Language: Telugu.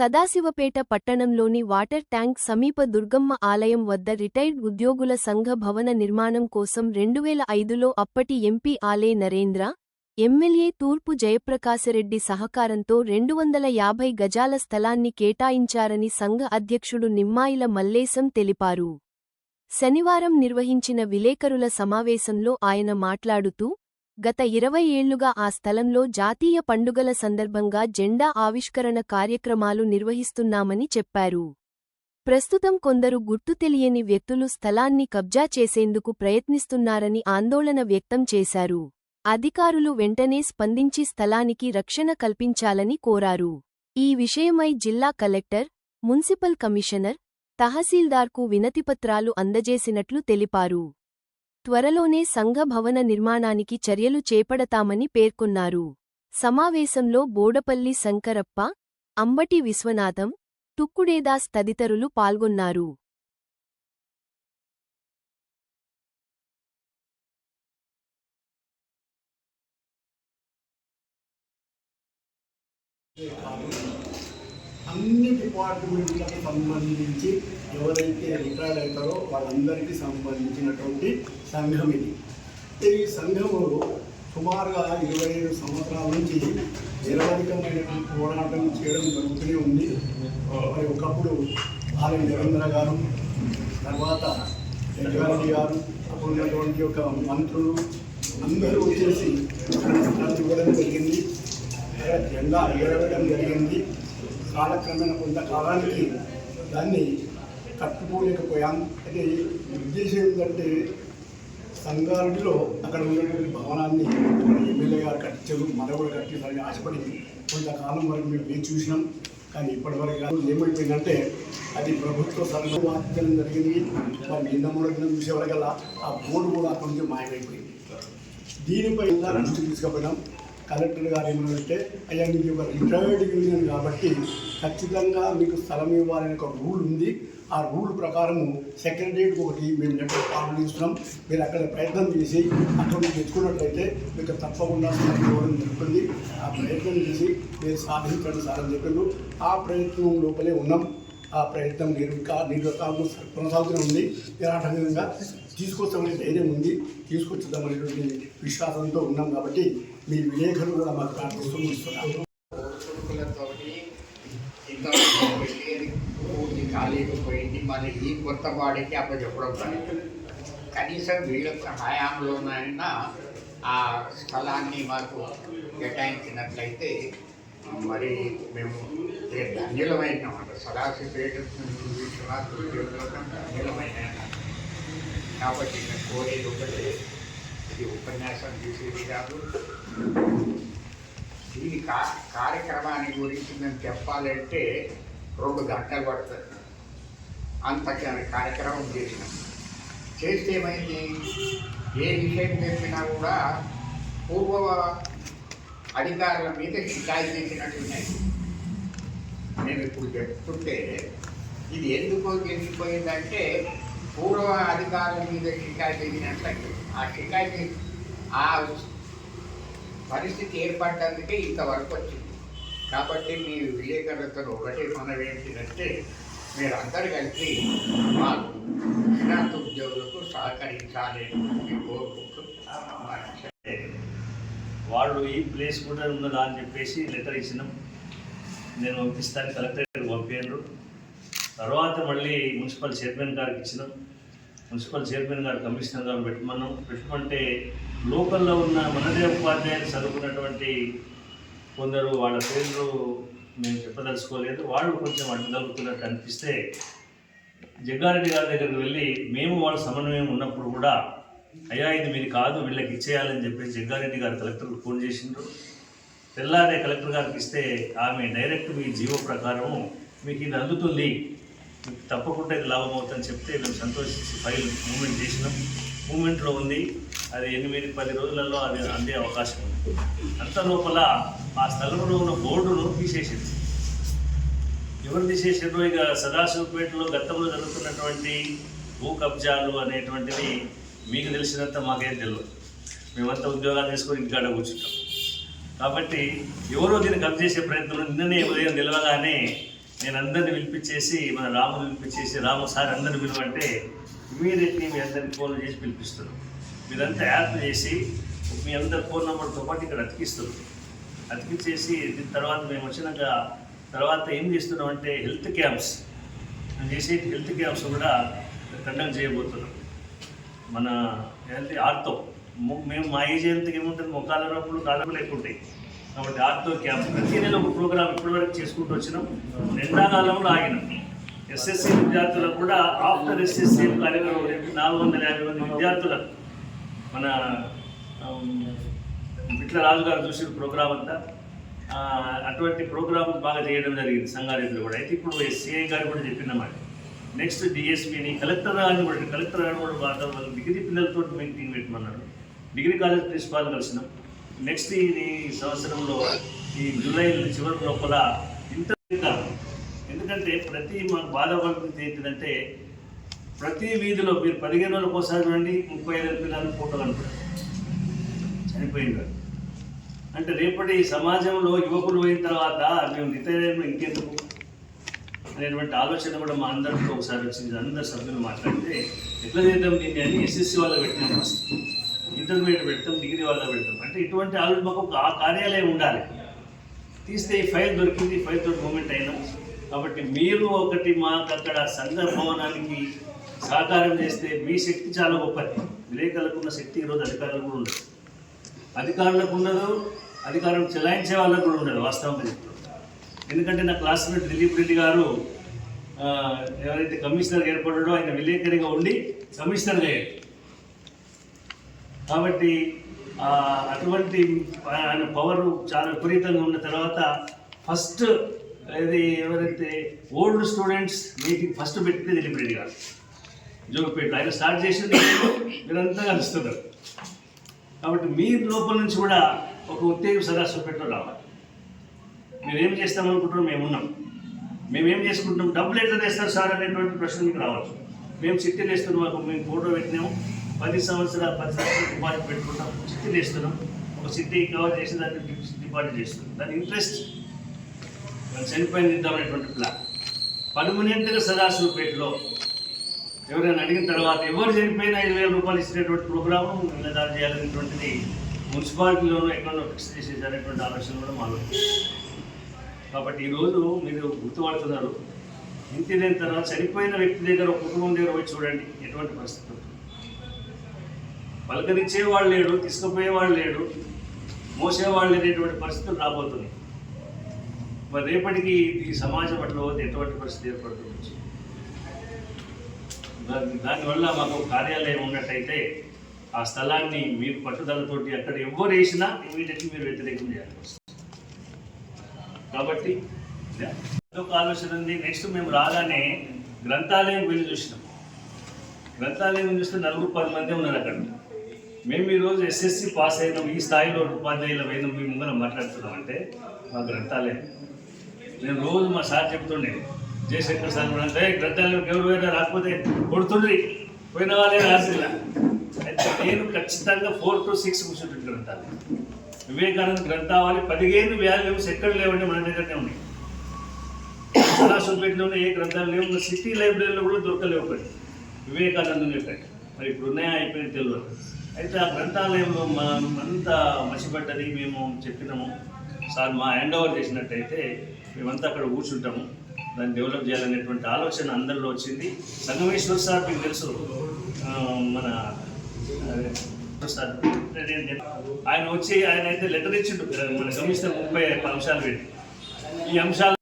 సదాశివపేట పట్టణంలోని వాటర్ ట్యాంక్ సమీప దుర్గమ్మ ఆలయం వద్ద రిటైర్డ్ ఉద్యోగుల సంఘ భవన నిర్మాణం కోసం 2005లో అప్పటి ఎంపీ ఆలే నరేంద్ర, ఎమ్మెల్యే తూర్పు జయప్రకాశరెడ్డి సహకారంతో 250 గజాల స్థలాన్ని కేటాయించారని సంఘ అధ్యక్షుడు నిమ్మాయిల మల్లేశం తెలిపారు. శనివారం నిర్వహించిన విలేకరుల సమావేశంలో ఆయన మాట్లాడుతూ, గత 20 ఏళ్లుగా ఆ స్థలంలో జాతీయ పండుగల సందర్భంగా జెండా ఆవిష్కరణ కార్యక్రమాలు నిర్వహిస్తున్నామని చెప్పారు. ప్రస్తుతం కొందరు గుర్తు తెలియని వ్యక్తులు స్థలాన్ని కబ్జా చేసేందుకు ప్రయత్నిస్తున్నారని ఆందోళన వ్యక్తం చేశారు. అధికారులు వెంటనే స్పందించి స్థలానికి రక్షణ కల్పించాలని కోరారు. ఈ విషయమై జిల్లా కలెక్టర్, మున్సిపల్ కమిషనర్, తహసీల్దార్కు వినతిపత్రాలు అందజేసినట్లు తెలిపారు. త్వరలోనే సంఘ భవన నిర్మాణానికి చర్యలు చేపడతామని పేర్కొన్నారు. సమావేశంలో బోడపల్లి శంకరప్ప, అంబటి విశ్వనాథం, తుక్కుడేదాస్ తదితరులు పాల్గొన్నారు. అన్ని డిపార్ట్మెంట్లకు సంబంధించి ఎవరైతే రిటైర్ అవుతారో వాళ్ళందరికీ సంబంధించినటువంటి సంఘం ఇది. ఈ సంఘము సుమారుగా 25 సంవత్సరాల నుంచి నిరవధికమైనటువంటి పోరాటం చేయడం జరుగుతూనే ఉంది. మరి ఒకప్పుడు ఆలయ నరేంద్ర గారు, తర్వాత జగ్గారెడ్డి గారు, అప్పుడు ఉన్నటువంటి ఒక మంత్రులు అందరూ వచ్చేసి ఇవ్వడం జరిగింది. జెండా ఎగరవేయడం జరిగింది. కాలక్రమేణా కొంతకాలానికి దాన్ని కట్టుకోలేకపోయాం. అయితే ఉద్దేశం ఏంటంటే సంగారెడ్డిలో అక్కడ ఉన్నటువంటి భవనాన్ని ఎమ్మెల్యే గారు కట్టించారు, మనం కూడా కట్టించాలని ఆశపడి కొంతకాలం వరకు మేము వేచి చూసినాం. కానీ ఇప్పటివరకు ఏమైపోయిందంటే అది ప్రభుత్వ సర్వే వాదించడం జరిగింది. మరి నిన్న మూడు దినం చూసేవరకల్లా ఆ బోర్డు కూడా అక్కడి నుంచి మాయమైపోయింది. దీనిపై దృష్టి తీసుకుపోయినాం. కలెక్టర్ గారు ఏమంటే, అయ్యా మీకు ఒక రిటైర్డ్ యూనియన్ కాబట్టి ఖచ్చితంగా మీకు స్థలం ఇవ్వాలనే ఒక రూల్ ఉంది. ఆ రూల్ ప్రకారము సెక్రటరియట్ ఒకటి మేము లెటర్ ఫార్వర్డ్ చేస్తున్నాం. మీరు అక్కడ ప్రయత్నం చేసి అక్కడ మీరు తెచ్చుకున్నట్లయితే మీకు తప్పకుండా స్థలం ఇవ్వడం జరుగుతుంది. ఆ ప్రయత్నం చేసి మీరు సాధించండి సార్ అని చెప్పారు. ఆ ప్రయత్నం లోపలే ఉన్నాం. ఆ ప్రయత్నం నిర్వహణ కొనసాగుతూనే ఉంది. నిరాటంకంగా తీసుకొస్తామనే ధైర్యం ఉంది. తీసుకొచ్చుదామనేటువంటి విశ్వాసంతో ఉన్నాం. కాబట్టి మీ విలేకరులు కూడా మాకు ప్రార్థిస్తూ ఇస్తున్నారు. ఖాళీకి పోయింది, మళ్ళీ ఈ కొత్త వాడికి అప్పచెప్పడం కానీ కనీసం వీళ్ళ హయాంలోనైనా ఆ స్థలాన్ని మాకు కేటాయించినట్లయితే మరి మేము ధన్యులమైనామంట. సదాశివపేట విశ్వనాథ్ ధన్యులమైన కాబట్టి మేము కోరేది ఒకటే, ఇది ఉపన్యాసం చేసేది కాదు. దీని కార్యక్రమాన్ని గురించి మేము చెప్పాలంటే 2 గంటలు పడుతుంది. అంత కార్యక్రమం చేసినాం. చేస్తే ఏమైంది, ఏ విషయం చెప్పినా కూడా పూర్వ అధికారుల మీద షికాయత్ చేసినట్టున్నాయి. మేము ఇప్పుడు చెప్తుంటే ఇది ఎందుకు తెలిసిపోయిందంటే పూర్వ అధికారుల మీద షికాయత్ చేసినట్లయితే ఆ షికాయత్ ఆ పరిస్థితి ఏర్పడ్డందుకే ఇంతవరకు వచ్చింది. కాబట్టి మీ విలేకరులతో ఒకటే మనవి ఏంటంటే మీరు అందరు కలిసి మాకు విశ్రాంత ఉద్యోగులకు సహకరించాలి కోరుకుంటూ వాళ్ళు ఈ ప్లేస్ కూడా ఉన్నదా అని చెప్పేసి లెటర్ ఇచ్చినాం. నేను పంపిస్తాను, కలెక్టర్ పంపారు. తర్వాత మళ్ళీ మున్సిపల్ చైర్మన్ గారికి ఇచ్చినాం. మున్సిపల్ చైర్మన్ గారు కమిషనర్ గారు పెట్టమంటే లోకల్లో ఉన్న మనదే ఉపాధ్యాయులు చదువుకున్నటువంటి కొందరు వాళ్ళ పేర్లు మేము చెప్పదలుచుకోలేదు. వాళ్ళు కొంచెం అడ్డుదలుపుతున్నట్టు అనిపిస్తే జగ్గారెడ్డి గారి దగ్గరికి వెళ్ళి మేము వాళ్ళ సమన్వయం ఉన్నప్పుడు కూడా అయ్యా ఇది మీరు కాదు వీళ్ళకి ఇచ్చేయాలని చెప్పేసి జగ్గారెడ్డి గారు కలెక్టర్కి ఫోన్ చేసిండ్రు. తెల్లారే కలెక్టర్ గారికి ఇస్తే ఆమె డైరెక్ట్ మీ జీవో ప్రకారం మీకు ఇది అందుతుంది, మీకు తప్పకుండా ఇది లాభం అవుతుందని చెప్తే మేము సంతోషించి ఫైల్ మూమెంట్ చేసినాం. మూమెంట్లో ఉంది. అది 8-10 రోజులలో అది అందే అవకాశం ఉంది. అంత లోపల ఆ స్థలంలో ఉన్న బోర్డును తీసేసింది. ఎవరు తీసేసారో ఇక సదాశివపేటలో గతంలో జరుగుతున్నటువంటి భూ కబ్జాలు అనేటువంటిది మీకు తెలిసినంత మాకేం తెలియదు. మేమంతా ఉద్యోగాలు తీసుకొని ఇంటికాడ కూర్చుంటాం. కాబట్టి ఎవరో దీన్ని కబ్జా చేసే ప్రయత్నంలో నిన్ననే ఉదయం నిలవగానే నేను అందరిని పిలిపించేసి మన రాముని పిలిపించేసి రాము సార్ అందరిని పిలువంటే ఇమీడియట్లీ మీ అందరిని ఫోన్లు చేసి పిలిపిస్తున్నాం. మీరంతా యాప్ చేసి మీ అందరి ఫోన్ నెంబర్తో పాటు ఇక్కడ అతికిచ్చేసి తర్వాత మేము వచ్చినాక తర్వాత ఏం చేస్తున్నాం అంటే హెల్త్ క్యాంప్స్ కూడా కండక్ట్ చేయబోతున్నాం. మన ఆర్తో మేము మా ఏజ్ హెల్త్కి ఏముంటుంది, మొక్కల నొప్పులు కాళ్ళకు ఎక్కువ ఉంటాయి కాబట్టి ఆర్తో క్యాంప్ ప్రతి నెల ఒక ప్రోగ్రామ్ ఇప్పటివరకు చేసుకుంటూ వచ్చినాం. ఎండాకాలంలో ఆగినాం. ఎస్ఎస్సి విద్యార్థులకు కూడా ఆఫ్టర్ ఎస్ఎస్సి కార్యక్రమం 450 మంది విద్యార్థులకు మన పిట్ల రాజు గారు చూసిన ప్రోగ్రామ్ అంతా అటువంటి ప్రోగ్రామ్ బాగా చేయడం జరిగింది సంగారెడ్డిలో కూడా. అయితే ఇప్పుడు సిఐ గారు కూడా చెప్పినమాట నెక్స్ట్ డిఎస్పీని కలెక్టర్ గారిని కూడా బాగా డిగ్రీ పిల్లలతో మీటింగ్ పెట్టమన్నాడు. డిగ్రీ కాలేజ్ ప్రిన్సిపాల్ కలిసినాం. నెక్స్ట్ ఈ సంవత్సరంలో ఈ జూలై చివరి లోపల ఎందుకంటే మాకు బాధపడుతుంది ఏంటంటే ప్రతి వీధిలో మీరు 15 రోజులకు ఒకసారి చూడండి 35 పిల్లలు ఫోటో కనపడారు చనిపోయింది. అంటే రేపటి సమాజంలో యువకులు అయిన తర్వాత మేము రిటైర్మెంట్ ఇంకెందుకు అనేటువంటి ఆలోచన కూడా మా అందరితో ఒకసారి వచ్చింది. అందరు సభ్యులు మాట్లాడితే ఎట్లా చేద్దాం దీన్ని అని ఎస్ఎస్సి వాళ్ళకి పెట్టినాం, ఫస్ట్ ఇంటర్మీడియట్ పెడతాం, డిగ్రీ వాళ్ళకి పెడతాం. అంటే ఇటువంటి ఆలోచన మాకు ఆ కార్యాలయం ఉండాలి. తీస్తే ఈ ఫైల్ దొరికింది, ఫైల్ తోటి మూమెంట్ అయినాం. కాబట్టి మీరు ఒకటి మాకు అక్కడ సంఘ భవనానికి సహకారం చేస్తే మీ శక్తి చాలా గొప్పది. విలేకరులకు ఉన్న శక్తి ఈరోజు అధికారులకు కూడా ఉండదు. అధికారులకు ఉండదు, అధికారం చెలాయించే వాళ్ళకు కూడా ఉండదు వాస్తవంగా చెప్తారు. ఎందుకంటే నా క్లాస్మేట్ దిలీప్ రెడ్డి గారు ఎవరైతే కమిషనర్ ఏర్పడ్డాడో ఆయన విలేకరిగా ఉండి కమిషనర్గా అయ్యాడు. కాబట్టి అటువంటి ఆయన పవర్ చాలా విపరీతంగా ఉన్న తర్వాత ఫస్ట్ ఇది ఎవరైతే ఓల్డ్ స్టూడెంట్స్ మీటింగ్ ఫస్ట్ పెట్టింది దిలీప్ రెడ్డి గారు జోగిపేటలో. ఆయన స్టార్ట్ చేసింది మీరంతా కలుస్తున్నారు. కాబట్టి మీ లోపల నుంచి కూడా ఒక ఉత్తేజం సదాశివపేటలో రావాలి. మీరేం చేస్తామనుకుంటున్నాం, మేమున్నాం, మేమేం చేసుకుంటాం, డబ్బులు ఎట్లా తెస్తారు సార్ అనేటువంటి ప్రశ్న మీకు రావచ్చు. మేము చిట్టీలు వేస్తున్నాం, మేము ఫోటో పెట్టినాము, 10 సంవత్సరాలు డిపాజిట్ పెట్టుకుంటాం, చిట్టీలు వేస్తున్నాం. ఒక చిట్టీ కవర్ చేసి దాన్ని డిపాజిట్ చేస్తున్నాం. దాని ఇంట్రెస్ట్ మనం చనిపోయింది ఇద్దామనేటువంటి ప్లాన్. పర్మనెంట్గా సదాశివపేటలో ఎవరైనా అడిగిన తర్వాత ఎవరు చనిపోయినా 5,000 రూపాయలు ఇచ్చినటువంటి ప్రోగ్రాము నిలదారు చేయాలనేటువంటిది మున్సిపాలిటీలోనూ ఎక్కడో ఫిక్స్ చేసేటటువంటి ఆలోచన కూడా మాలో. కాబట్టి ఈరోజు మీరు గుర్తుపడుతున్నారు. ఇంటి లేని తర్వాత చనిపోయిన వ్యక్తి దగ్గర ఒక కుటుంబం దగ్గర పోయి చూడండి ఎటువంటి పరిస్థితి. పలకరించేవాళ్ళు లేడు, తీసుకుపోయేవాళ్ళు లేడు, మోసేవాళ్ళు లేనటువంటి పరిస్థితులు రాబోతుంది. మరి రేపటికి ఈ సమాజం అట్లా ఎటువంటి పరిస్థితి ఏర్పడుతుంది. దానివల్ల మాకు కార్యాలయం ఉన్నట్టయితే ఆ స్థలాన్ని మీరు పట్టుదలతోటి అక్కడ ఎవరు వేసినా ఇమీడియట్లీ మీరు వ్యతిరేకం చేయాలి. కాబట్టి ఒక ఆలోచన ఉంది. నెక్స్ట్ మేము రాగానే గ్రంథాలయం వెళ్ళి చూసినాం. గ్రంథాలయం చూస్తే 4-10 మంది ఉన్నారు అక్కడ. మేము ఈరోజు ఎస్ఎస్సి పాస్ అయినాం, ఈ స్థాయిలో ఉపాధ్యాయులు అయినా మేము ముందర మాట్లాడుతున్నాం అంటే మా గ్రంథాలయం. నేను రోజు మా సార్ చెప్తుండే జయశంకర్ సార్ కూడా అంటే గ్రంథాలయం ఎవరు పోయినా రాకపోతే కొడుతుండ్రి, పోయిన వాళ్ళే రాసిలా. అయితే నేను ఖచ్చితంగా 4 to 6 కూర్చుంటుంది గ్రంథాలయం. వివేకానంద గ్రంథావళి 15 వాల్యూమ్స్ ఎక్కడ లేవండి, మన దగ్గరనే ఉన్నాయి. సదాశివపేటలోనే ఏ గ్రంథాలు లేవు, సిటీ లైబ్రరీలో కూడా దొరకలేవు. ఒకటి వివేకానందుని యొక్క మరి ఇప్పుడు ఉన్నాయా అయిపోయింది తెలియదు. అయితే ఆ గ్రంథాలయంలో అంతా మసిపడ్డది. మేము చెప్పినాము సార్ మా హ్యాండ్ ఓవర్ చేసినట్టయితే మేమంతా అక్కడ కూర్చుంటాము, దాన్ని డెవలప్ చేయాలనేటువంటి ఆలోచన అందరిలో వచ్చింది. సంగమేశ్వర్ సార్ మీకు తెలుసు, మన సార్ ఆయన వచ్చి ఆయన అయితే లెటర్ ఇచ్చిండు మన కమిషనర్ 30 అంశాలు పెట్టి. ఈ అంశాలు